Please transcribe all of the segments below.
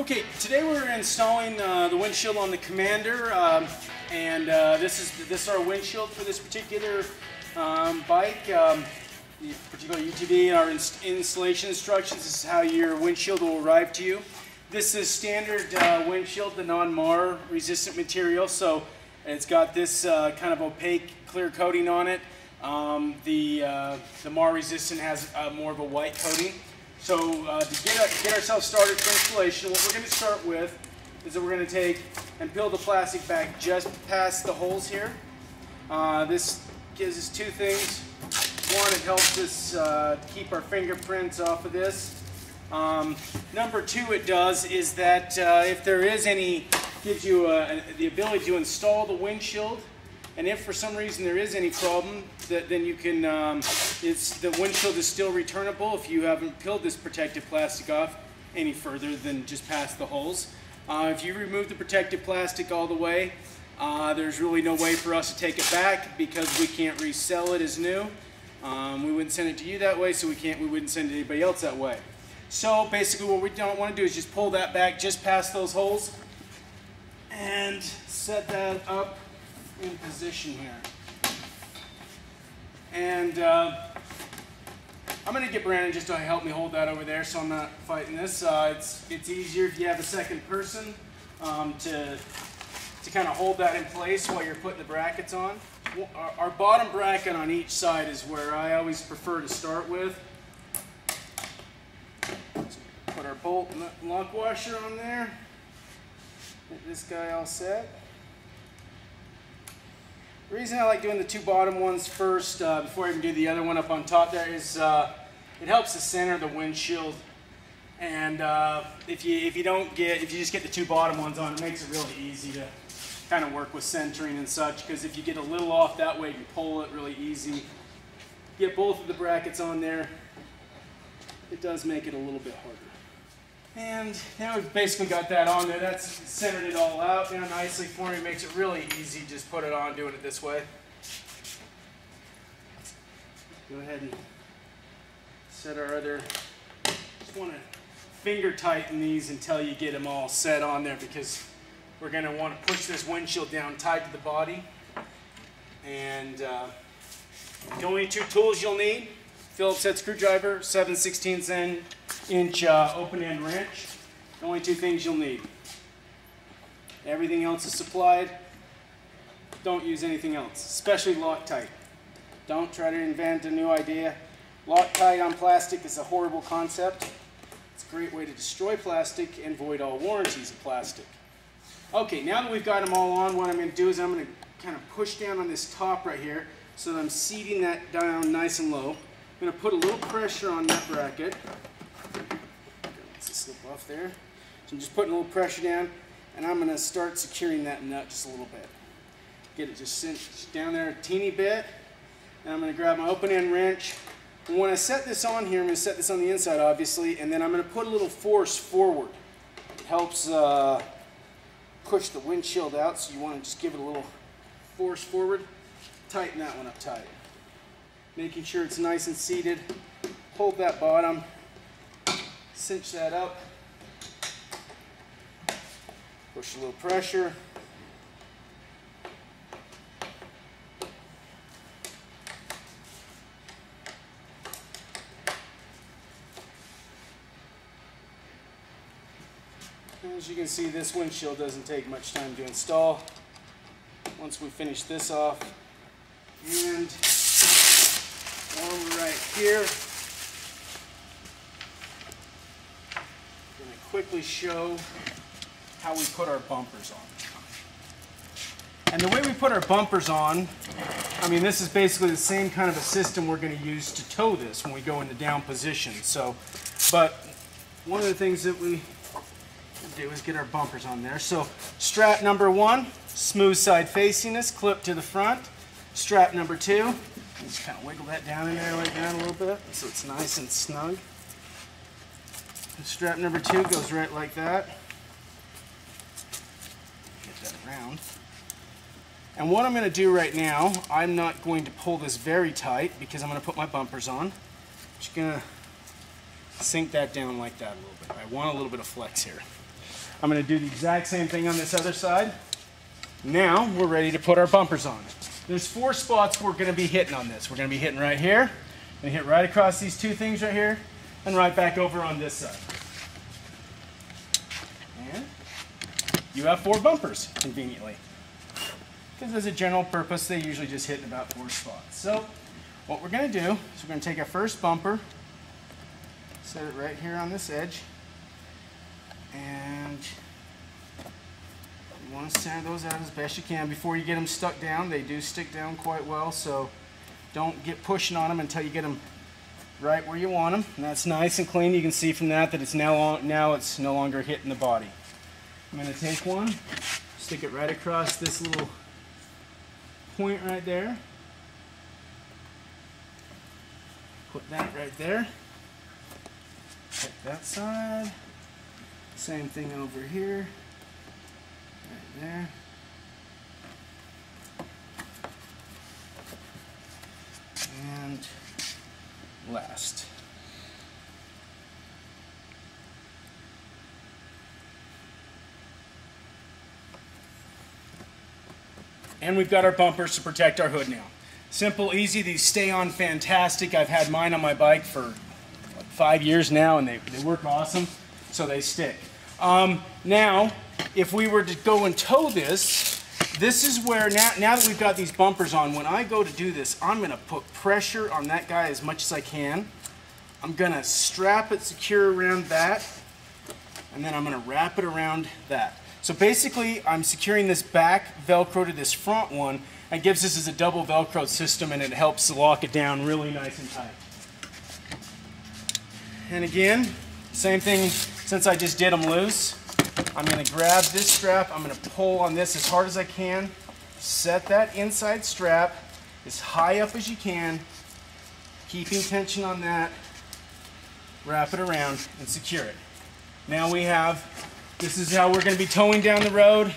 Okay, today we're installing the windshield on the Commander, this is our windshield for this particular bike, the particular UTV. Our installation instructions, this is how your windshield will arrive to you. This is standard windshield, the non-mar resistant material, so it's got this kind of opaque clear coating on it. The mar resistant has more of a white coating. So to get ourselves started for installation, what we're going to start with is that we're going to take and peel the plastic back just past the holes here. This gives us two things. One, it helps us keep our fingerprints off of this. Number two, it does is that if there is any, gives you the ability to install the windshield. And if for some reason there is any problem, then you can, the windshield is still returnable if you haven't peeled this protective plastic off any further than just past the holes. If you remove the protective plastic all the way, there's really no way for us to take it back because we can't resell it as new. We wouldn't send it to you that way, so we wouldn't send it to anybody else that way. So basically what we don't want to do is just pull that back just past those holes and set that up in position here. And I'm going to get Brandon just to help me hold that over there so I'm not fighting this. It's easier if you have a second person to kind of hold that in place while you're putting the brackets on. Our bottom bracket on each side is where I always prefer to start with. So put our bolt and lock washer on there. Get this guy all set. The reason I like doing the two bottom ones first before I even do the other one up on top there is it helps to center the windshield. And if you just get the two bottom ones on, it makes it really easy to kind of work with centering and such. Because if you get a little off that way, you can pull it really easy. Get both of the brackets on there. It does make it a little bit harder. And now we've basically got that on there. That's centered it all out now nicely for me. Makes it really easy. Just put it on doing it this way. Go ahead and set our other. Just want to finger tighten these until you get them all set on there because we're going to want to push this windshield down tight to the body. And the only two tools you'll need: Phillips head screwdriver, 7/16 inch open end wrench. The only two things you'll need. Everything else is supplied. Don't use anything else, especially Loctite. Don't try to invent a new idea. Loctite on plastic is a horrible concept. It's a great way to destroy plastic and void all warranties of plastic. Okay, now that we've got them all on, what I'm going to do is I'm going to kind of push down on this top right here so that I'm seating that down nice and low. I'm going to put a little pressure on that bracket. Let's slip off there. So I'm just putting a little pressure down, and I'm going to start securing that nut just a little bit. Get it just cinched down there a teeny bit, and I'm going to grab my open end wrench. And when I set this on here, I'm going to set this on the inside, obviously, and then I'm going to put a little force forward. It helps push the windshield out, so you want to just give it a little force forward. Tighten that one up tight. Making sure it's nice and seated. Hold that bottom, cinch that up, push a little pressure. As you can see, this windshield doesn't take much time to install. Once we finish this off, and over right here, I'm going to quickly show how we put our bumpers on. And the way we put our bumpers on, I mean, this is basically the same kind of a system we're going to use to tow this when we go into down position. So, but one of the things that we do is get our bumpers on there. So strap number one, smooth side facing us, clip to the front. Strap number two, just kind of wiggle that down in there, right down a little bit, so it's nice and snug. And strap number two goes right like that. Get that around. And what I'm going to do right now, I'm not going to pull this very tight because I'm going to put my bumpers on. Just going to sink that down like that a little bit. I want a little bit of flex here. I'm going to do the exact same thing on this other side. Now we're ready to put our bumpers on. There's 4 spots we're going to be hitting on this. We're going to be hitting right here, and hit right across these 2 things right here, and right back over on this side. And you have 4 bumpers, conveniently. Because as a general purpose, they usually just hit in about 4 spots. So what we're going to do is we're going to take our first bumper, set it right here on this edge, and you want to center those out as best you can. Before you get them stuck down, they do stick down quite well, so don't get pushing on them until you get them right where you want them. And that's nice and clean. You can see from that it's now it's no longer hitting the body. I'm going to take one, stick it right across this little point right there. Put that right there. Check that side. Same thing over here. Right there. And last. And we've got our bumpers to protect our hood now. Simple, easy, these stay on fantastic. I've had mine on my bike for 5 years now, and they work awesome, so they stick. Now, if we were to go and tow this, this is where, now that we've got these bumpers on, when I go to do this, I'm going to put pressure on that guy as much as I can. I'm going to strap it secure around that, and then I'm going to wrap it around that. So basically, I'm securing this back Velcro to this front one, and gives this as a double Velcro system, and it helps lock it down really nice and tight. And again, same thing, since I just did them loose, I'm going to grab this strap, I'm going to pull on this as hard as I can, set that inside strap as high up as you can, keeping tension on that, wrap it around, and secure it. Now we have, this is how we're going to be towing down the road.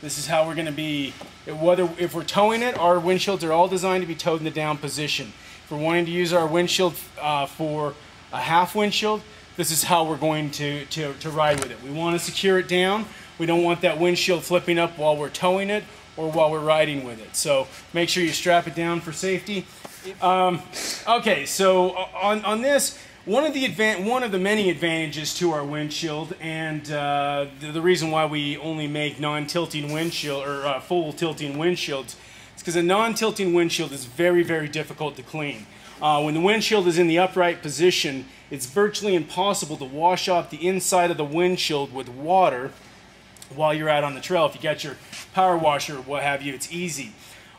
This is how we're going to be, if we're towing it, our windshields are all designed to be towed in the down position. If we're wanting to use our windshield for a half windshield, this is how we're going to ride with it. We want to secure it down. We don't want that windshield flipping up while we're towing it or while we're riding with it. So make sure you strap it down for safety. Okay, so on this, one of the many advantages to our windshield, and the reason why we only make non-tilting windshield or full tilting windshields, is because a non-tilting windshield is very, very difficult to clean. When the windshield is in the upright position, it's virtually impossible to wash off the inside of the windshield with water while you're out on the trail. If you got your power washer or what have you, it's easy.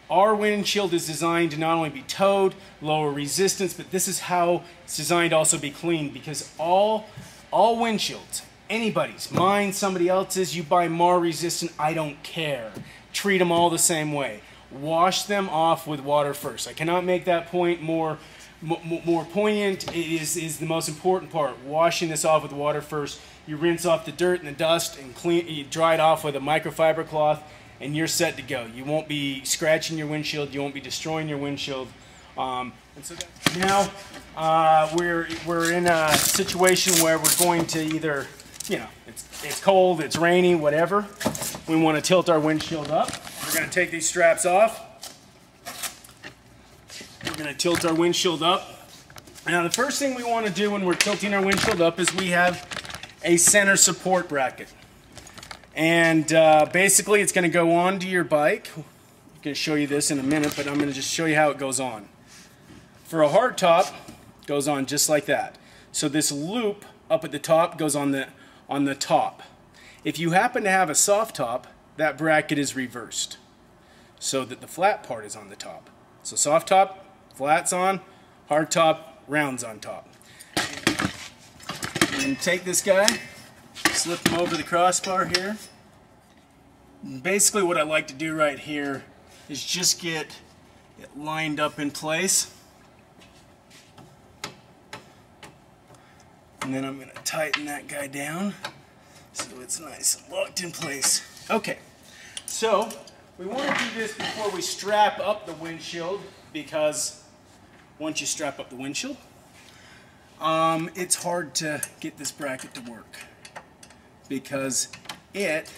Our windshield is designed to not only be towed, lower resistance, but this is how it's designed to also be cleaned, because all windshields, anybody's, mine, somebody else's, you buy more resistant, I don't care. Treat them all the same way. Wash them off with water first. I cannot make that point more poignant. It is the most important part. Washing this off with water first. You rinse off the dirt and the dust and you dry it off with a microfiber cloth, and you're set to go. You won't be scratching your windshield. You won't be destroying your windshield. And so now we're in a situation where we're going to either, you know, it's cold, it's rainy, whatever. We want to tilt our windshield up. We're going to take these straps off. We're going to tilt our windshield up. Now the first thing we want to do when we're tilting our windshield up is we have a center support bracket. And basically it's going to go onto your bike. I'm going to show you this in a minute, but I'm going to just show you how it goes on. For a hard top, it goes on just like that. So this loop up at the top goes on the top. If you happen to have a soft top, that bracket is reversed so that the flat part is on the top. So soft top, flat's on, hard top, round's on top. And take this guy, slip him over the crossbar here. And basically what I like to do right here is just get it lined up in place. And then I'm going to tighten that guy down so it's nice and locked in place. Okay, so we want to do this before we strap up the windshield, because once you strap up the windshield, it's hard to get this bracket to work. because it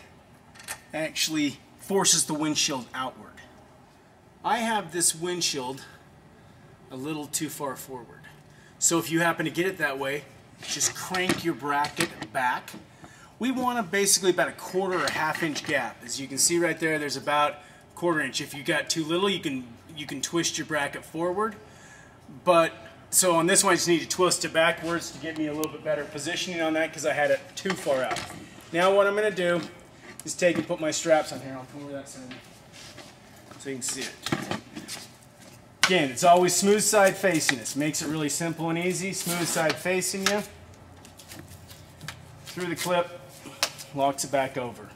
actually forces the windshield outward. I have this windshield a little too far forward. So if you happen to get it that way, just crank your bracket back. We want basically about a 1/4 or 1/2 inch gap. As you can see right there, there's about 1/4 inch. If you got too little, you can twist your bracket forward. But so on this one, I just need to twist it backwards to get me a little bit better positioning on that because I had it too far out. Now what I'm going to do is take and put my straps on here. I'll come over that side so you can see it. Again, it's always smooth side facing. This makes it really simple and easy. Smooth side facing you. Through the clip, locks it back over.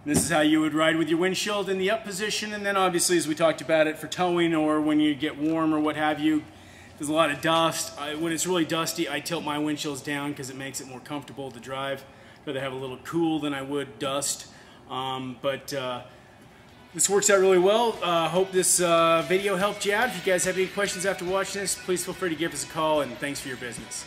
This is how you would ride with your windshield in the up position, and then obviously, as we talked about it, for towing or when you get warm or what have you, there's a lot of dust. When it's really dusty, I tilt my windshields down because it makes it more comfortable to drive. I'd rather have a little cool than I would dust. This works out really well. Hope this video helped you out. If you guys have any questions after watching this, please feel free to give us a call, and thanks for your business.